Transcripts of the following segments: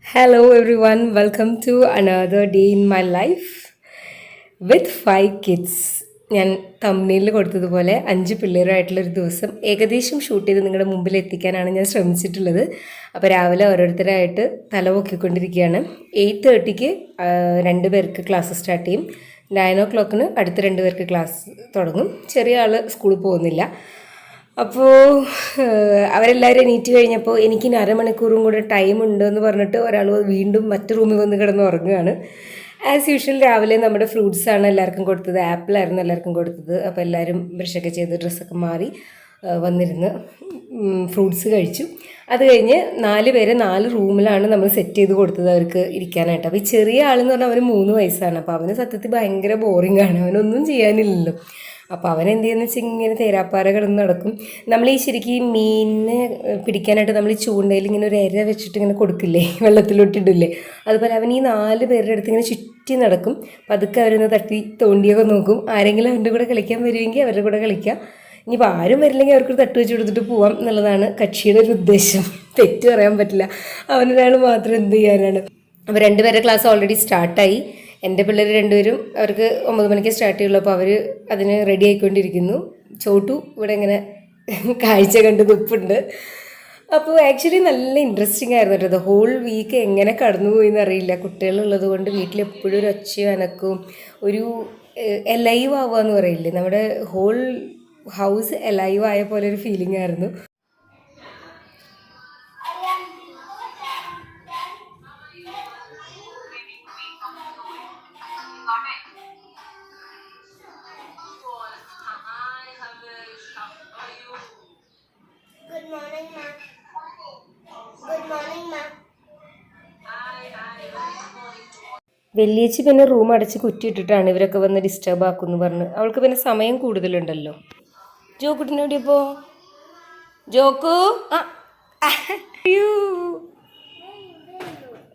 Hello everyone, welcome to another day in my life with 5 kids. ഞാൻ തമ്മിലിൽ കൊടുത്തതുപോലെ 5 പിള്ളേരായിട്ടുള്ളൊരു ദിവസം ഏകദേശം shoot ചെയ്ത് നിങ്ങളുടെ മുമ്പിൽ എത്തിക്കാനാണ് ഞാൻ ശ്രമിച്ചിട്ടുള്ളത്. അപ്പോൾ രാവിലെ ഓരോരുത്തരായിട്ട് തല പൊക്കിക്കൊണ്ടിരിക്കുകയാണ്. 8:30ക്ക് 2 പേർക്ക് ക്ലാസ് സ്റ്റാർട്ട് ചെയ്യും. 9 o'clock അടുത്ത 2 പേർക്ക് ക്ലാസ് തുടങ്ങും. ചെറിയ ആൾ സ്കൂളിൽ പോകുന്നില്ല. അപ്പോൾ അവരെല്ലാവരും എണീറ്റ് കഴിഞ്ഞപ്പോൾ എനിക്കിനി അരമണിക്കൂറും കൂടെ ടൈം ഉണ്ടെന്ന് പറഞ്ഞിട്ട് ഒരാൾ വീണ്ടും മറ്റു റൂമിൽ വന്ന് കിടന്ന് ഉറങ്ങുകയാണ്. ആസ് യൂഷ്വൽ രാവിലെ നമ്മുടെ ഫ്രൂട്ട്സാണ് എല്ലാവർക്കും കൊടുത്തത്. ആപ്പിളായിരുന്നു എല്ലാവർക്കും കൊടുത്തത്. അപ്പോൾ എല്ലാവരും ബ്രഷൊക്കെ ചെയ്ത് ഡ്രസ്സൊക്കെ മാറി വന്നിരുന്ന് ഫ്രൂട്ട്സ് കഴിച്ചു. അത് കഴിഞ്ഞ് 4 പേരെ 4 റൂമിലാണ് നമ്മൾ സെറ്റ് ചെയ്ത് കൊടുത്തത് അവർക്ക് ഇരിക്കാനായിട്ട്. അപ്പോൾ ഈ ചെറിയ ആളെന്ന് പറഞ്ഞാൽ അവന് 3 വയസ്സാണ്. അപ്പോൾ അവന് സത്യത്തിൽ ഭയങ്കര ബോറിംഗ് ആണ്, അവനൊന്നും ചെയ്യാനില്ലല്ലോ. അപ്പോൾ അവൻ എന്ത് ചെയ്യുന്ന വെച്ചാൽ ഇങ്ങനെ തേരാപ്പാറ കിടന്ന് നടക്കും. നമ്മൾ ഈ ശരിക്കും ഈ മീനിനെ പിടിക്കാനായിട്ട് നമ്മൾ ഈ ചൂണ്ടയിൽ ഇങ്ങനെ ഒരു എര വെച്ചിട്ട് ഇങ്ങനെ കൊടുക്കില്ലേ, വെള്ളത്തിലോട്ടിടില്ലേ, അതുപോലെ അവൻ ഈ 4 പേരുടെ അടുത്ത് ഇങ്ങനെ ചുറ്റി നടക്കും. പതുക്കെ അവരൊന്ന് തട്ടി തോണ്ടിയൊക്കെ നോക്കും. ആരെങ്കിലും അവൻ്റെ കൂടെ കളിക്കാൻ വരുമെങ്കിൽ അവരുടെ കൂടെ കളിക്കാം. ഇനിയിപ്പോൾ ആരും വരില്ലെങ്കിൽ അവർക്ക് തട്ട് വെച്ച് കൊടുത്തിട്ട് പോവാം എന്നുള്ളതാണ് കക്ഷിയുടെ ഒരു ഉദ്ദേശം. തെറ്റ് പറയാൻ പറ്റില്ല, അവനൊരാൾ മാത്രം എന്ത് ചെയ്യാനാണ്. അപ്പോൾ 2 പേരുടെ ക്ലാസ് ഓൾറെഡി സ്റ്റാർട്ടായി. എൻ്റെ പിള്ളേർ 2 പേരും അവർക്ക് 9 മണിക്ക് സ്റ്റാർട്ട് ചെയ്യുള്ളൂ. അപ്പോൾ അവർ അതിന് റെഡി ആയിക്കൊണ്ടിരിക്കുന്നു. ചോട്ടു ഇവിടെ ഇങ്ങനെ കാഴ്ച കണ്ട് നിൽപ്പുണ്ട്. അപ്പോൾ ആക്ച്വലി നല്ല ഇൻട്രസ്റ്റിംഗ് ആയിരുന്നു കേട്ടോ. ഹോൾ വീക്ക് എങ്ങനെ കടന്നുപോയി എന്നറിയില്ല. കുട്ടികളുള്ളത് കൊണ്ട് വീട്ടിലെപ്പോഴും ഒരു ഒച്ചയും അനക്കവും ഒരു എലൈവ് ആവുക എന്ന് പറയില്ലേ, നമ്മുടെ ഹോൾ ഹൗസ് എലൈവ് ആയ പോലെ ഒരു ഫീലിംഗ് ആയിരുന്നു. വെള്ളിയേച്ചി പിന്നെ റൂം അടച്ച് കുറ്റിയിട്ടിട്ടാണ് ഇവരൊക്കെ വന്ന് ഡിസ്റ്റർബ് ആക്കുമെന്ന് പറഞ്ഞ്. അവൾക്ക് പിന്നെ സമയം കൂടുതലുണ്ടല്ലോ. ജോക്കുട്ടിനോട് ഇപ്പോൾ ജോക്കു അയ്യോ,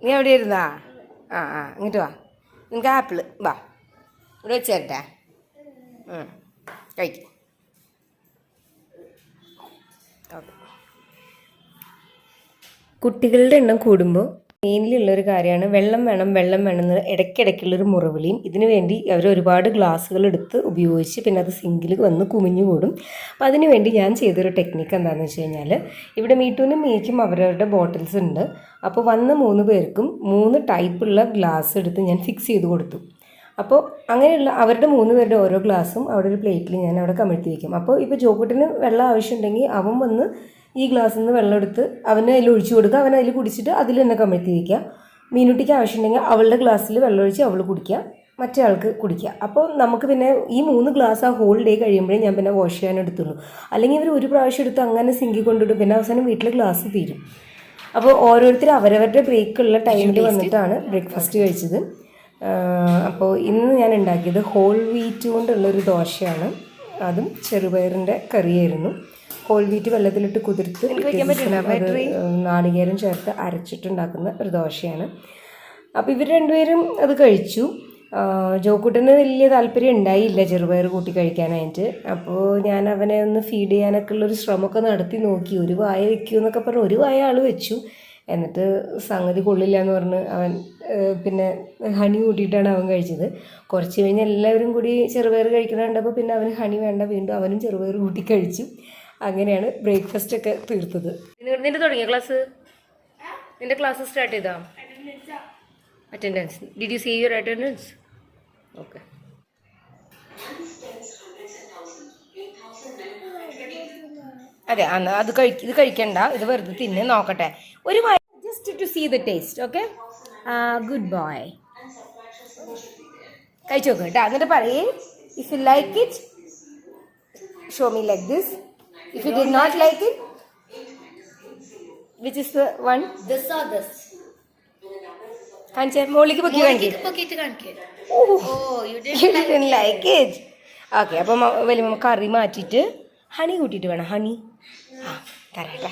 നീ എവിടെ ഇരുന്നാ? ഇങ്ങോട്ട് വാ, നിനക്ക് ആപ്പിള് വാ ഇവിടെ വെച്ചേരട്ടെ, കഴിക്കും. കുട്ടികളുടെ എണ്ണം കൂടുമ്പോൾ മെയിനിലുള്ളൊരു കാര്യമാണ് വെള്ളം വേണം എന്ന് ഇടയ്ക്കിടയ്ക്കുള്ളൊരു മുറവിളിയും. ഇതിനു വേണ്ടി അവർ ഒരുപാട് ഗ്ലാസ്സുകൾ എടുത്ത് ഉപയോഗിച്ച് പിന്നെ അത് സിങ്കിൽ വന്ന് കുമിഞ്ഞു കൂടും. അപ്പോൾ അതിന് വേണ്ടി ഞാൻ ചെയ്തൊരു ടെക്നിക്ക് എന്താണെന്ന് വെച്ച് കഴിഞ്ഞാൽ, ഇവിടെ മീറ്റൂനും മീക്കും അവരവരുടെ ബോട്ടിൽസ് ഉണ്ട്. അപ്പോൾ വന്ന 3 പേർക്കും 3 ടൈപ്പുള്ള ഗ്ലാസ് എടുത്ത് ഞാൻ ഫിക്സ് ചെയ്ത് കൊടുത്തു. അപ്പോൾ അങ്ങനെയുള്ള അവരുടെ 3 പേരുടെ ഓരോ ഗ്ലാസ്സും അവിടെ ഒരു പ്ലേറ്റിൽ ഞാൻ അവിടെ കമഴ്ത്തി വയ്ക്കും. അപ്പോൾ ഇപ്പോൾ ജോക്കുട്ടിന് വെള്ളം ആവശ്യമുണ്ടെങ്കിൽ അവൻ വന്ന് ഈ ഗ്ലാസ്സിൽ നിന്ന് വെള്ളം എടുത്ത് അവന് അതിൽ ഒഴിച്ചു കൊടുക്കുക, അവൻ അതിൽ കുടിച്ചിട്ട് അതിൽ തന്നെ കമഴ്ത്തി വയ്ക്കുക. മീനുട്ടിക്ക് ആവശ്യമുണ്ടെങ്കിൽ അവളുടെ ഗ്ലാസ്സിൽ വെള്ളം ഒഴിച്ച് അവൾ കുടിക്കുക, മറ്റേ ആൾക്ക് കുടിക്കുക. അപ്പോൾ നമുക്ക് പിന്നെ ഈ 3 ഗ്ലാസ് ആ ഹോൾ ഡേ കഴിയുമ്പോഴേ ഞാൻ പിന്നെ വാഷ് ചെയ്യാൻ എടുത്തുള്ളൂ. അല്ലെങ്കിൽ ഇവർ ഒരു പ്രാവശ്യം എടുത്ത് അങ്ങനെ സിങ്കി കൊണ്ടിടും, പിന്നെ അവസാനം വീട്ടിലെ ഗ്ലാസ് തീരും. അപ്പോൾ ഓരോരുത്തരും അവരവരുടെ ബ്രേക്കുള്ള ടൈമിൽ വന്നിട്ടാണ് ബ്രേക്ക്ഫാസ്റ്റ് കഴിച്ചത്. അപ്പോൾ ഇന്ന് ഞാൻ ഉണ്ടാക്കിയത് ഹോൾ വീറ്റ് കൊണ്ടുള്ളൊരു ദോശയാണ്. അതും ചെറുപയറിൻ്റെ കറിയായിരുന്നു. ഹോൾ വീറ്റ് വെള്ളത്തിലിട്ട് കുതിർത്ത് നാളികേരം ചേർത്ത് അരച്ചിട്ടുണ്ടാക്കുന്ന ഒരു ദോശയാണ്. അപ്പോൾ ഇവർ 2 പേരും അത് കഴിച്ചു. ജോക്കുട്ടന് വലിയ താല്പര്യം ഉണ്ടായില്ല ചെറുപയർ കൂട്ടി കഴിക്കാനായിട്ട്. അപ്പോൾ ഞാൻ അവനെ ഒന്ന് ഫീഡ് ചെയ്യാനൊക്കെ ഉള്ളൊരു ശ്രമമൊക്കെ നടത്തി നോക്കി. ഒരു വായ വെക്കുമെന്നൊക്കെ പറഞ്ഞ് ഒരു വായ ആൾ വെച്ചു. എന്നിട്ട് സംഗതി കൊള്ളില്ല എന്ന് പറഞ്ഞ് അവൻ പിന്നെ ഹണി കൂട്ടിയിട്ടാണ് അവൻ കഴിച്ചത്. കുറച്ച് കഴിഞ്ഞ് എല്ലാവരും കൂടി ചെറുപയർ കഴിക്കണുണ്ടപ്പോൾ പിന്നെ അവന് ഹണി വേണ്ട, വീണ്ടും അവനും ചെറുപയർ കൂട്ടി കഴിച്ചു. അങ്ങനെയാണ് ബ്രേക്ക്ഫാസ്റ്റൊക്കെ തീർത്തത്. നിന്റെ തുടങ്ങിയ ക്ലാസ്? നിന്റെ ക്ലാസ് സ്റ്റാർട്ട് ചെയ്താ? Attendance, did you see your attendance? Okay. അതെ, അത് ഇത് കഴിക്കണ്ട, ഇത് വെറുതെ തിന്നെ നോക്കട്ടെ. ഒരു just to see the taste. Okay, good boy. കഴിച്ചു നോക്ക് കേട്ടോ. എന്നിട്ട് പറയേ, if you like it show me like this. If you did not like it, which is the one? This or this? കാണിച്ചേ, മോളിക്ക് പൊക്കിയിട്ട്. Oh, you didn't like it. Okay, അപ്പം വലിയ കറി മാറ്റിയിട്ട് ഹണി കൂട്ടിയിട്ട് വേണം. ഹണി തരാട്ടാ.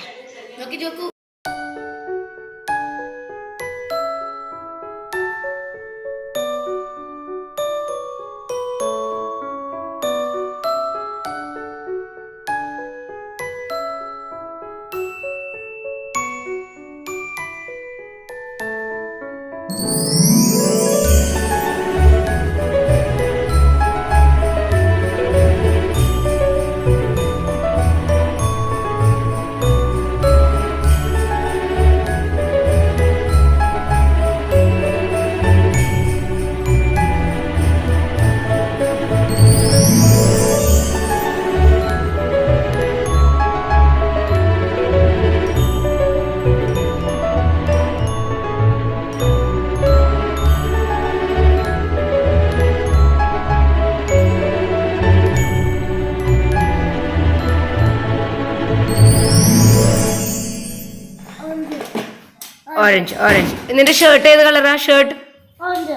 Orange orange. നിന്റെ ഷർട്ട് ഏത് കളറാ? Shirt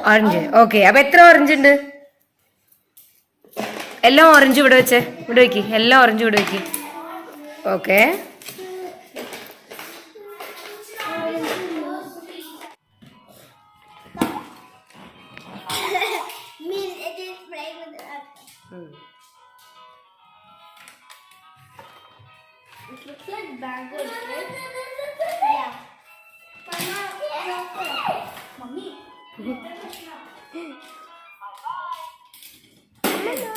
orange. ഓക്കെ, അപ്പൊ എത്ര ഓറഞ്ച് ഉണ്ട്? എല്ലാം ഓറഞ്ച് ഇവിടെ വെച്ചേ, ഇവിടെ വെക്ക്. എല്ലാം ഓറഞ്ച് ഇവിടെ വെക്ക്. Okay. It looks like bangles, right? Yeah. Mommy.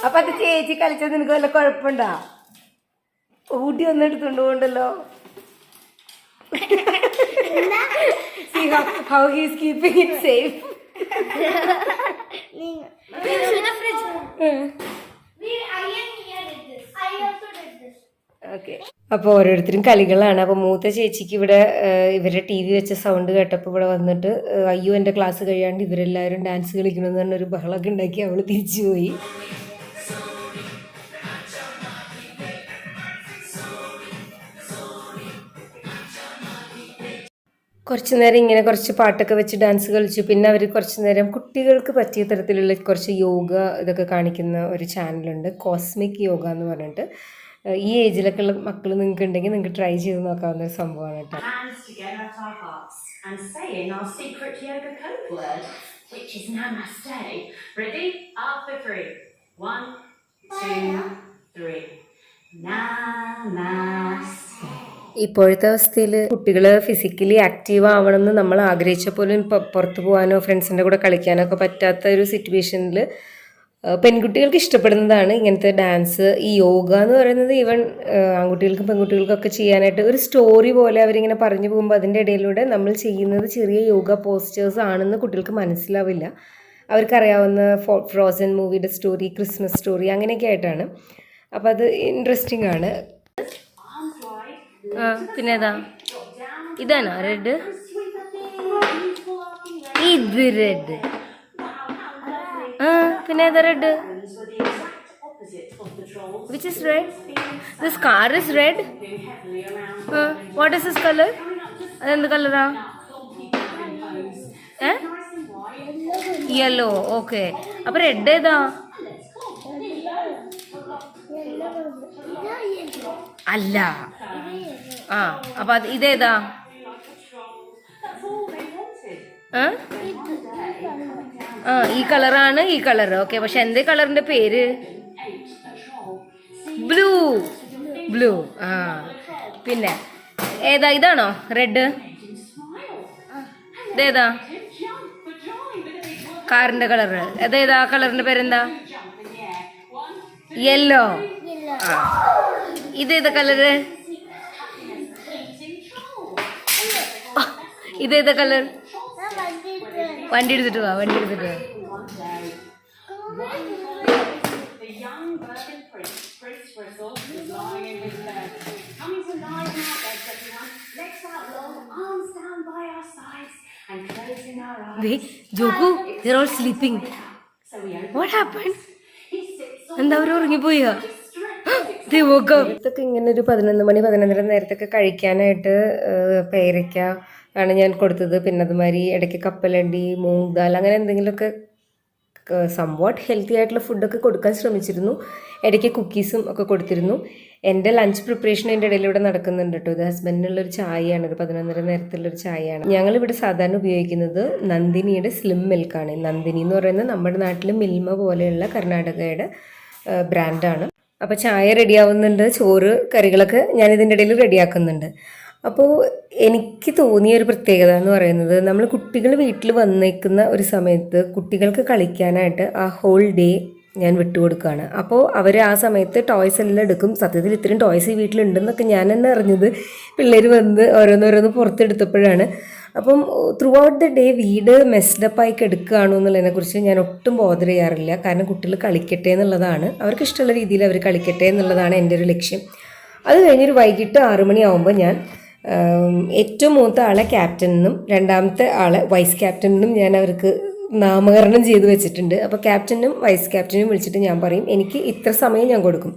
അപ്പൊ അത് ചേച്ചി കളിച്ചത് നിനക്ക് വല്ല കുഴപ്പമുണ്ടാ? ഊട്ടി ഒന്ന് എടുത്തോണ്ട് പോകണ്ടല്ലോ. See how he's keeping it safe. Okay. അപ്പോൾ ഓരോരുത്തരും കളികളാണ്. അപ്പോൾ മൂത്ത ചേച്ചിക്ക് ഇവിടെ ഇവരുടെ ടി വി വെച്ച സൗണ്ട് കേട്ടപ്പോൾ ഇവിടെ വന്നിട്ട് അയ്യോ എൻ്റെ ക്ലാസ് കഴിയാണ്ട് ഇവരെല്ലാവരും ഡാൻസ് കളിക്കണമെന്ന് പറഞ്ഞൊരു ബഹളമൊക്കെ ഉണ്ടാക്കി അവൾ തിരിച്ചു പോയി. കുറച്ച് നേരം ഇങ്ങനെ കുറച്ച് പാട്ടൊക്കെ വെച്ച് ഡാൻസ് കളിച്ചു. പിന്നെ അവർ കുറച്ച് നേരം കുട്ടികൾക്ക് പറ്റിയ തരത്തിലുള്ള കുറച്ച് യോഗ ഇതൊക്കെ കാണിക്കുന്ന ഒരു ചാനലുണ്ട്, കോസ്മിക് യോഗ എന്ന് പറഞ്ഞിട്ട്. ഈ ഏജിലൊക്കെ ഉള്ള മക്കൾ നിങ്ങൾക്ക് ഉണ്ടെങ്കിൽ നിങ്ങൾക്ക് ട്രൈ ചെയ്ത് നോക്കാവുന്ന ഒരു സംഭവമാണ് കേട്ടോ. ഇപ്പോഴത്തെ അവസ്ഥയിൽ കുട്ടികൾ ഫിസിക്കലി ആക്റ്റീവ് ആവണം എന്ന് നമ്മൾ ആഗ്രഹിച്ച പോലും പുറത്തു പോകാനോ ഫ്രണ്ട്സിൻ്റെ കൂടെ കളിക്കാനോ ഒക്കെ പറ്റാത്ത ഒരു സിറ്റുവേഷനിൽ പെൺകുട്ടികൾക്ക് ഇഷ്ടപ്പെടുന്നതാണ് ഇങ്ങനത്തെ ഡാൻസ്. ഈ യോഗ എന്ന് പറയുന്നത് ഈവൻ ആൺകുട്ടികൾക്കും പെൺകുട്ടികൾക്കും ഒക്കെ ചെയ്യാനായിട്ട് ഒരു സ്റ്റോറി പോലെ അവരിങ്ങനെ പറഞ്ഞു പോകുമ്പോൾ അതിൻ്റെ ഇടയിലൂടെ നമ്മൾ ചെയ്യുന്നത് ചെറിയ യോഗ പോസ്റ്റേഴ്സ് ആണെന്ന് കുട്ടികൾക്ക് മനസ്സിലാവില്ല. അവർക്കറിയാവുന്ന ഫ്രോസൺ മൂവിയുടെ സ്റ്റോറി, ക്രിസ്മസ് സ്റ്റോറി അങ്ങനെയൊക്കെ ആയിട്ടാണ്. അപ്പം അത് ഇൻട്രസ്റ്റിംഗ് ആണ്. പിന്നെ ഏതാ? ഇതാണോ റെഡ്? ഇത് റെഡ്. പിന്നെ ഏതാ red? Which is red? This car is red? What is this color? അതെന്ത് കളറാ? യെല്ലോ. ഓക്കെ. അപ്പൊ റെഡ് ഏതാ? അല്ല. അപ്പൊ ഇതേതാ? ഈ കളറാണ് ഈ കളർ. ഓക്കെ. പക്ഷെ എന്തേ കളറിന്റെ പേര്? ബ്ലൂ. ബ്ലൂ. പിന്നെ ഏതാ? ഇതാണോ റെഡ്? ഇതേതാ? കാറിന്റെ കളർ അതേതാ? കളറിന്റെ പേരെന്താ? യെല്ലോ. ഇതേതാ കളറ്? ഇതേതാ കളർ? വണ്ടി എടുത്തിട്ട് വാ. വണ്ടി എടുത്തിട്ട് വാ. ജോക്കു, they're all sleeping. What happened? എന്താ അവർ ഉറങ്ങിപ്പോയാ? ഇതൊക്കെ ഇങ്ങനെ ഒരു 11 മണി 11:30 നേരത്തൊക്കെ കഴിക്കാനായിട്ട് പേരയ്ക്ക ആണ് ഞാൻ കൊടുത്തത്. പിന്നെ അതുമാതിരി ഇടയ്ക്ക് കപ്പലണ്ടി, മൂങ് ദാൽ അങ്ങനെ എന്തെങ്കിലുമൊക്കെ സംവാട്ട് ഹെൽത്തി ആയിട്ടുള്ള ഫുഡൊക്കെ കൊടുക്കാൻ ശ്രമിച്ചിരുന്നു. ഇടയ്ക്ക് കുക്കീസും ഒക്കെ കൊടുത്തിരുന്നു. എൻ്റെ ലഞ്ച് പ്രിപ്പറേഷൻ എൻ്റെ ഇടയിലൂടെ നടക്കുന്നുണ്ട് കേട്ടോ. ഇത് ഹസ്ബൻഡിനുള്ളൊരു ചായയാണ്, ഒരു 11:30 നേരത്തുള്ളൊരു ചായയാണ്. ഞങ്ങളിവിടെ സാധാരണ ഉപയോഗിക്കുന്നത് നന്ദിനിയുടെ സ്ലിം മിൽക്കാണ്. നന്ദിനി എന്ന് പറയുന്നത് നമ്മുടെ നാട്ടിൽ മിൽമ പോലെയുള്ള കർണാടകയുടെ ബ്രാൻഡാണ്. അപ്പോൾ ചായ റെഡിയാവുന്നുണ്ട്, ചോറ് കറികളൊക്കെ ഞാനിതിൻ്റെ ഇടയിൽ റെഡിയാക്കുന്നുണ്ട്. അപ്പോൾ എനിക്ക് തോന്നിയ ഒരു പ്രത്യേകത എന്ന് പറയുന്നത് നമ്മൾ കുട്ടികൾ വീട്ടിൽ വന്നേക്കുന്ന ഒരു സമയത്ത് കുട്ടികൾക്ക് കളിക്കാനായിട്ട് ആ ഹോൾ ഡേ ഞാൻ വിട്ടുകൊടുക്കുകയാണ്. അപ്പോൾ അവർ ആ സമയത്ത് ടോയ്സ് എല്ലാം എടുക്കും. സത്യത്തിൽ ഇത്രയും ടോയ്സ് ഈ വീട്ടിലുണ്ടെന്നൊക്കെ ഞാൻ തന്നെ അറിഞ്ഞത് പിള്ളേർ വന്ന് ഓരോന്നോരോന്ന് പുറത്തെടുത്തപ്പോഴാണ്. അപ്പം ത്രൂ ഔട്ട് ദ ഡേ വീട് മെസ്ഡപ്പായി കിടക്കുകയാണോ എന്നുള്ളതിനെക്കുറിച്ച് ഞാൻ ഒട്ടും ബോധർ ചെയ്യാറില്ല. കാരണം കുട്ടികൾ കളിക്കട്ടെ എന്നുള്ളതാണ്, അവർക്ക് ഇഷ്ടമുള്ള രീതിയിൽ അവർ കളിക്കട്ടെ എന്നുള്ളതാണ് എൻ്റെ ഒരു ലക്ഷ്യം. അത് കഴിഞ്ഞൊരു വൈകിട്ട് 6 മണിയാവുമ്പോൾ ഞാൻ ഏറ്റവും മൂത്ത ആളെ ക്യാപ്റ്റനെന്നും രണ്ടാമത്തെ ആളെ വൈസ് ക്യാപ്റ്റനെന്നും ഞാൻ അവർക്ക് നാമകരണം ചെയ്ത് വെച്ചിട്ടുണ്ട്. അപ്പോൾ ക്യാപ്റ്റനും വൈസ് ക്യാപ്റ്റനും വിളിച്ചിട്ട് ഞാൻ പറയും എനിക്ക് ഇത്ര സമയം ഞാൻ കൊടുക്കും,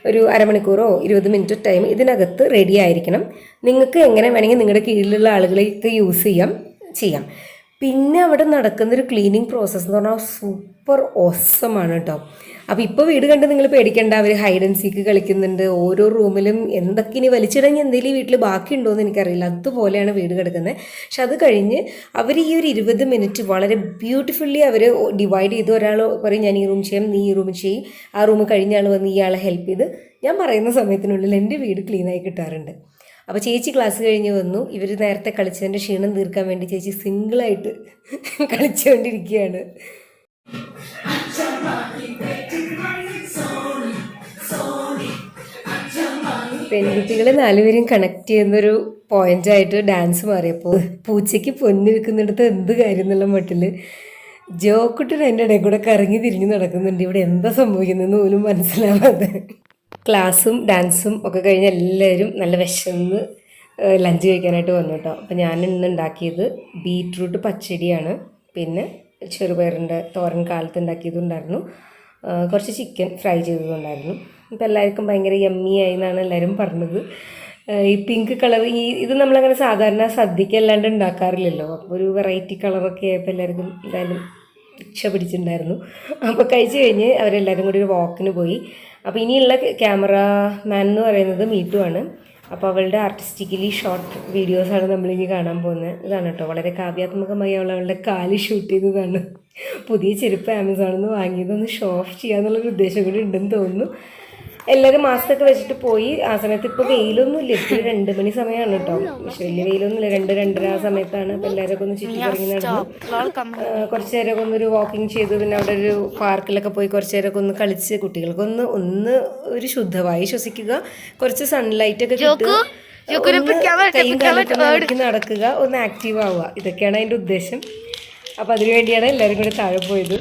ഒരു അരമണിക്കൂറോ 20 മിനിറ്റ് ടൈം ഇതിനകത്ത് റെഡി ആയിരിക്കണം. നിങ്ങൾക്ക് എങ്ങനെ വേണമെങ്കിൽ നിങ്ങളുടെ കീഴിലുള്ള ആളുകളെയൊക്കെ യൂസ് ചെയ്യാം. പിന്നെ അവിടെ നടക്കുന്നൊരു ക്ലീനിങ് പ്രോസസ്സ് എന്ന് പറഞ്ഞാൽ സൂപ്പർ ഓസമാണ് കേട്ടോ. അപ്പോൾ ഇപ്പോൾ വീട് കണ്ട് നിങ്ങൾ പേടിക്കേണ്ട, അവർ ഹൈഡ് ആൻഡ് സീക്ക് കളിക്കുന്നുണ്ട്. ഓരോ റൂമിലും എന്തൊക്കെ ഇനി വലിച്ചിടങ്ങി എന്തെങ്കിലും വീട്ടിൽ ബാക്കിയുണ്ടോ എന്ന് എനിക്കറിയില്ല, അതുപോലെയാണ് വീട് കിടക്കുന്നത്. പക്ഷെ അത് കഴിഞ്ഞ് അവർ ഈ ഒരു 20 മിനിറ്റ് വളരെ ബ്യൂട്ടിഫുള്ളി അവർ ഡിവൈഡ് ചെയ്ത്, ഒരാൾ പറയും ഞാൻ ഈ റൂം ചെയ്യാം, നീ ഈ റൂം ചെയ്യും, ആ റൂം കഴിഞ്ഞ ആൾ വന്ന് ഇയാളെ ഹെൽപ്പ് ചെയ്ത് ഞാൻ പറയുന്ന സമയത്തിനുള്ളിൽ എൻ്റെ വീട് ക്ലീനായി കിട്ടാറുണ്ട്. അപ്പോൾ ചേച്ചി ക്ലാസ് കഴിഞ്ഞ് വന്നു. ഇവർ നേരത്തെ കളിച്ചതിൻ്റെ ക്ഷീണം തീർക്കാൻ വേണ്ടി ചേച്ചി സിംഗിളായിട്ട് കളിച്ചുകൊണ്ടിരിക്കുകയാണ്. പെൺകുട്ടികളെ 4 പേരും കണക്ട് ചെയ്യുന്നൊരു പോയിൻ്റായിട്ട് ഡാൻസ് മാറിയപ്പോൾ പൂച്ചയ്ക്ക് പൊന്നു വെക്കുന്നിടത്ത് എന്ത് കാര്യം എന്നുള്ള മട്ടിൽ ജോക്കുട്ടൻ എൻ്റെ ഇടയിൽ കൂടെ കറങ്ങി തിരിഞ്ഞ് നടക്കുന്നുണ്ട്. ഇവിടെ എന്താ സംഭവിക്കുന്നതെന്ന് പോലും മനസ്സിലാവാതെ. ക്ലാസ്സും ഡാൻസും ഒക്കെ കഴിഞ്ഞ് എല്ലാവരും നല്ല വിശന്ന് ലഞ്ച് കഴിക്കാനായിട്ട് വന്നു കേട്ടോ. അപ്പോൾ ഞാൻ ഇന്ന് ഉണ്ടാക്കിയത് ബീറ്റ്റൂട്ട് പച്ചടിയാണ്, പിന്നെ ചെറുപയറിൻ്റെ തോരൻ കാലത്ത് ഉണ്ടാക്കിയതുണ്ടായിരുന്നു, കുറച്ച് ചിക്കൻ ഫ്രൈ ചെയ്തതുണ്ടായിരുന്നു. ഇപ്പോൾ എല്ലാവർക്കും ഭയങ്കര യമ്മിയായി എന്നാണ് എല്ലാവരും പറഞ്ഞത്. ഈ പിങ്ക് കളർ ഇത് നമ്മളങ്ങനെ സാധാരണ സദ്യക്ക് അല്ലാണ്ട് ഉണ്ടാക്കാറില്ലല്ലോ. അപ്പോൾ ഒരു വെറൈറ്റി കളറൊക്കെ ആയപ്പോൾ എല്ലാവർക്കും എന്തായാലും ഇഷ്ട പിടിച്ചിട്ടുണ്ടായിരുന്നു. അപ്പോൾ കഴിച്ച് കഴിഞ്ഞ് അവരെല്ലാവരും കൂടി ഒരു വാക്കിന് പോയി. അപ്പോൾ ഇനിയുള്ള ക്യാമറാമാൻ എന്ന് പറയുന്നത് മീറ്റുമാണ്. അപ്പോൾ അവളുടെ ആർട്ടിസ്റ്റിക്കലി ഷോർട്ട് വീഡിയോസാണ് നമ്മളിനി കാണാൻ പോകുന്നത്. ഇതാണ് കേട്ടോ, വളരെ കാവ്യാത്മകമായി അവളുടെ കാല് ഷൂട്ട് ചെയ്തതാണ്. പുതിയ ചെരുപ്പ് ആമസോണിൽ നിന്ന് വാങ്ങിയതൊന്ന് ഷോ ഓഫ് ചെയ്യാന്നുള്ളൊരു ഉദ്ദേശം കൂടി ഉണ്ടെന്ന് തോന്നുന്നു. എല്ലാവരും മാസ്കൊക്കെ വെച്ചിട്ട് പോയി. ആ സമയത്ത് ഇപ്പോൾ വെയിലൊന്നും ഇല്ല, ഇപ്പോൾ 2 മണി സമയമാണ് കേട്ടോ. പക്ഷെ വലിയ വെയിലൊന്നുമില്ല, 2-2:30 ആ സമയത്താണ്. അപ്പോൾ എല്ലാവരൊക്കെ ഒന്ന് ചുറ്റി കറങ്ങി നടന്നു, കുറച്ച് നേരമൊക്കെ ഒന്നൊരു വാക്കിംഗ് ചെയ്തു. പിന്നെ അവിടെ ഒരു പാർക്കിലൊക്കെ പോയി കുറച്ച് നേരമൊക്കെ ഒന്ന് കളിച്ച് കുട്ടികൾക്കൊന്ന് ഒരു ശുദ്ധമായി ശ്വസിക്കുക, കുറച്ച് സൺലൈറ്റൊക്കെ കിട്ടുക, കൈയും കാലൊക്കെ നടക്കുക, ഒന്ന് ആക്റ്റീവ് ആവുക, ഇതൊക്കെയാണ് അതിൻ്റെ ഉദ്ദേശം. അപ്പോൾ അതിനു വേണ്ടിയാണ് എല്ലാവരും കൂടി താഴെ പോയത്.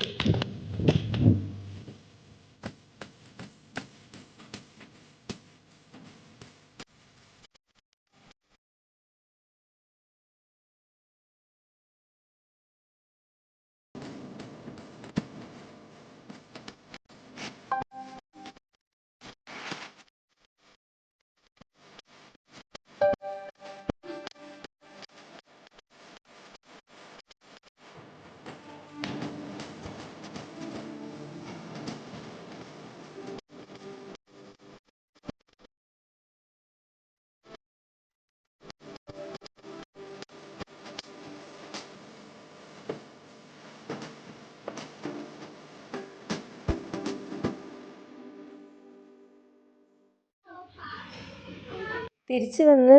തിരിച്ച് വന്ന്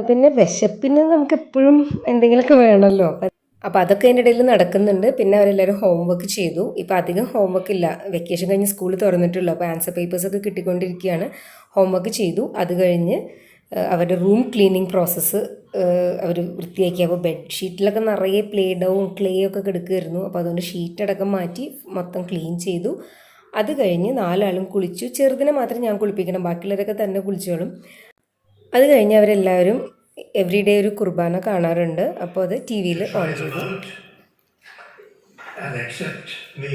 പിന്നെ വിശപ്പിന് നമുക്ക് എപ്പോഴും എന്തെങ്കിലുമൊക്കെ വേണമല്ലോ. അപ്പോൾ അതൊക്കെ അതിൻ്റെ ഇടയിൽ നടക്കുന്നുണ്ട്. പിന്നെ അവരെല്ലാവരും ഹോംവർക്ക് ചെയ്തു. ഇപ്പോൾ അധികം ഹോംവർക്ക് ഇല്ല, വെക്കേഷൻ കഴിഞ്ഞ് സ്കൂൾ തുറന്നിട്ടുള്ളൂ. അപ്പോൾ ആൻസർ പേപ്പേഴ്സൊക്കെ കിട്ടിക്കൊണ്ടിരിക്കുകയാണ്. ഹോംവർക്ക് ചെയ്തു. അത് കഴിഞ്ഞ് അവരുടെ റൂം ക്ലീനിങ് പ്രോസസ്സ് അവർ വൃത്തിയാക്കി. അപ്പോൾ ബെഡ്ഷീറ്റിലൊക്കെ നിറയെ പ്ലേഡവും ക്ലേ ഒക്കെ കിടക്കുമായിരുന്നു. അപ്പോൾ അതുകൊണ്ട് ഷീറ്റടക്കം മാറ്റി മൊത്തം ക്ലീൻ ചെയ്തു. അത് കഴിഞ്ഞ് 4 ആളും കുളിച്ചു. ചെറുതിനെ മാത്രം ഞാൻ കുളിപ്പിക്കണം, ബാക്കിയുള്ളവരൊക്കെ തന്നെ കുളിച്ചോളും. അത് കഴിഞ്ഞ് അവരെല്ലാവരും എവറി ഡേ ഒരു കുർബാന കാണാറുണ്ട്. അപ്പോൾ അത് ടി വിയിൽ ഓൺ ചെയ്തു. And accept me.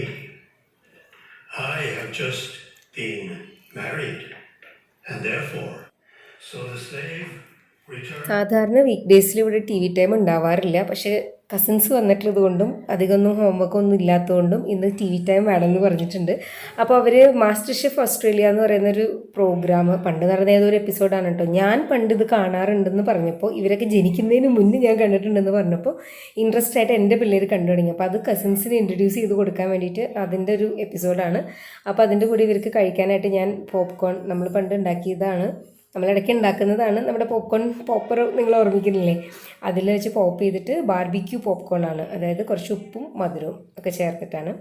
I have just been married, and therefore, so the slave returned. സാധാരണ വീക്ക് ഡേയ്സിൽ ഇവിടെ ടി വി ടൈം ഉണ്ടാവാറില്ല, പക്ഷേ കസിൻസ് വന്നിട്ടുള്ളത് കൊണ്ടും അധികമൊന്നും ഹോംവർക്കൊന്നും ഇല്ലാത്തതുകൊണ്ടും ഇന്ന് ടി വി ടൈം വേണമെന്ന് പറഞ്ഞിട്ടുണ്ട്. അപ്പോൾ അവർ മാസ്റ്റർ ഷെഫ് ഓസ്ട്രേലിയ എന്ന് പറയുന്നൊരു പ്രോഗ്രാം പണ്ട് നടന്ന ഏതൊരു എപ്പിസോഡാണ് കേട്ടോ. ഞാൻ പണ്ട് ഇത് കാണാറുണ്ടെന്ന് പറഞ്ഞപ്പോൾ, ഇവരൊക്കെ ജനിക്കുന്നതിന് മുന്നേ ഞാൻ കണ്ടിട്ടുണ്ടെന്ന് പറഞ്ഞപ്പോൾ ഇൻട്രസ്റ്റ് ആയിട്ട് എൻ്റെ പിള്ളേർ കണ്ടു തുടങ്ങി. അപ്പോൾ അത് കസിൻസിന് ഇൻട്രൊഡ്യൂസ് ചെയ്ത് കൊടുക്കാൻ വേണ്ടിയിട്ട് അതിൻ്റെ ഒരു എപ്പിസോഡാണ്. അപ്പോൾ അതിൻ്റെ കൂടെ ഇവർക്ക് കഴിക്കാനായിട്ട് ഞാൻ പോപ്കോൺ നമ്മൾ പണ്ട് ഉണ്ടാക്കിയതാണ്, നമ്മളിടയ്ക്ക് ഉണ്ടാക്കുന്നതാണ്. നമ്മുടെ പോപ്പർ നിങ്ങൾ ഓർമ്മിക്കുന്നില്ലേ, അതിൽ വെച്ച് പോപ്പ് ചെയ്തിട്ട് ബാർബിക്യൂ പോപ്കോൺ ആണ്, അതായത് കുറച്ച് ഉപ്പും മധുരവും ഒക്കെ ചേർത്തിട്ടാണ്.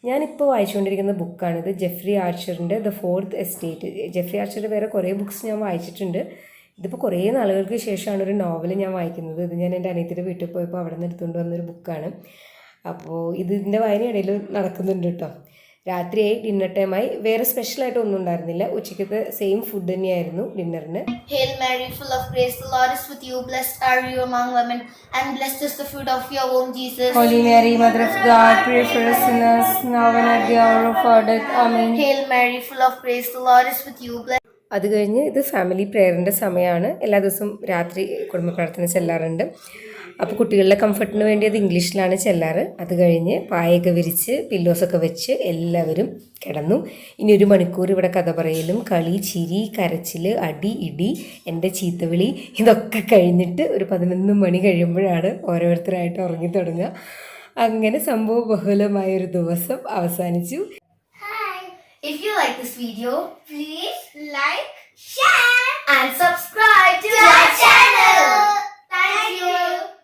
ഞാനിപ്പോൾ വായിച്ചുകൊണ്ടിരിക്കുന്ന ബുക്കാണിത്, ജെഫ്രി ആർച്ചറിൻ്റെ ദ ഫോർത്ത് എസ്റ്റേറ്റ്. ജെഫ്രി ആർച്ചറുടെ വേറെ കുറേ ബുക്ക്സ് ഞാൻ വായിച്ചിട്ടുണ്ട്. ഇതിപ്പോൾ കുറേ നാളുകൾക്ക് ശേഷമാണ് ഒരു നോവൽ ഞാൻ വായിക്കുന്നത്. ഇത് ഞാൻ എൻ്റെ അനിയത്തിയുടെ വീട്ടിൽ പോയപ്പോൾ അവിടെ നിന്ന് എടുത്തുകൊണ്ട് വന്നൊരു ബുക്കാണ്. അപ്പോൾ ഇതിൻ്റെ വായനയിടയിൽ നടക്കുന്നുണ്ട് കേട്ടോ. രാത്രിയായി, ഡിന്നർ ടൈമായി. വേറെ സ്പെഷ്യലായിട്ട് ഒന്നും ഉണ്ടായിരുന്നില്ല. ഉച്ചയ്ക്കത്തെ സെയിം ഫുഡ് തന്നെയായിരുന്നു ഡിന്നറിന്. Hail Mary, full of grace, the Lord is with you. Blessed are you among women, and blessed is the fruit of your womb, Jesus. Holy Mary, Mother of God, pray for us sinners, now and at the hour of our death. Amen. Hail Mary, full of grace, the Lord is with you. അത് കഴിഞ്ഞ് ഇത് family പ്രെയറിൻ്റെ സമയമാണ്. എല്ലാ ദിവസവും രാത്രി കുടുംബ പ്രാർത്ഥന ചെല്ലാറുണ്ട്. അപ്പോൾ കുട്ടികളുടെ കംഫർട്ടിന് വേണ്ടി അത് ഇംഗ്ലീഷിലാണ് ചെല്ലാറ്. അത് കഴിഞ്ഞ് പായൊക്കെ വിരിച്ച് പില്ലോസൊക്കെ വെച്ച് എല്ലാവരും കിടന്നു. ഇനി 1 മണിക്കൂർ ഇവിടെ കഥ പറയലും കളി, ചിരി, കരച്ചിൽ, അടി, ഇടി, എൻ്റെ ചീത്തവിളി, ഇതൊക്കെ കഴിഞ്ഞിട്ട് ഒരു 11 മണി കഴിയുമ്പോഴാണ് ഓരോരുത്തരായിട്ട് ഉറങ്ങി തുടങ്ങുക. അങ്ങനെ സംഭവ ബഹുലമായൊരു ദിവസം അവസാനിച്ചു. Hi. If you like this video, please like, share, and subscribe.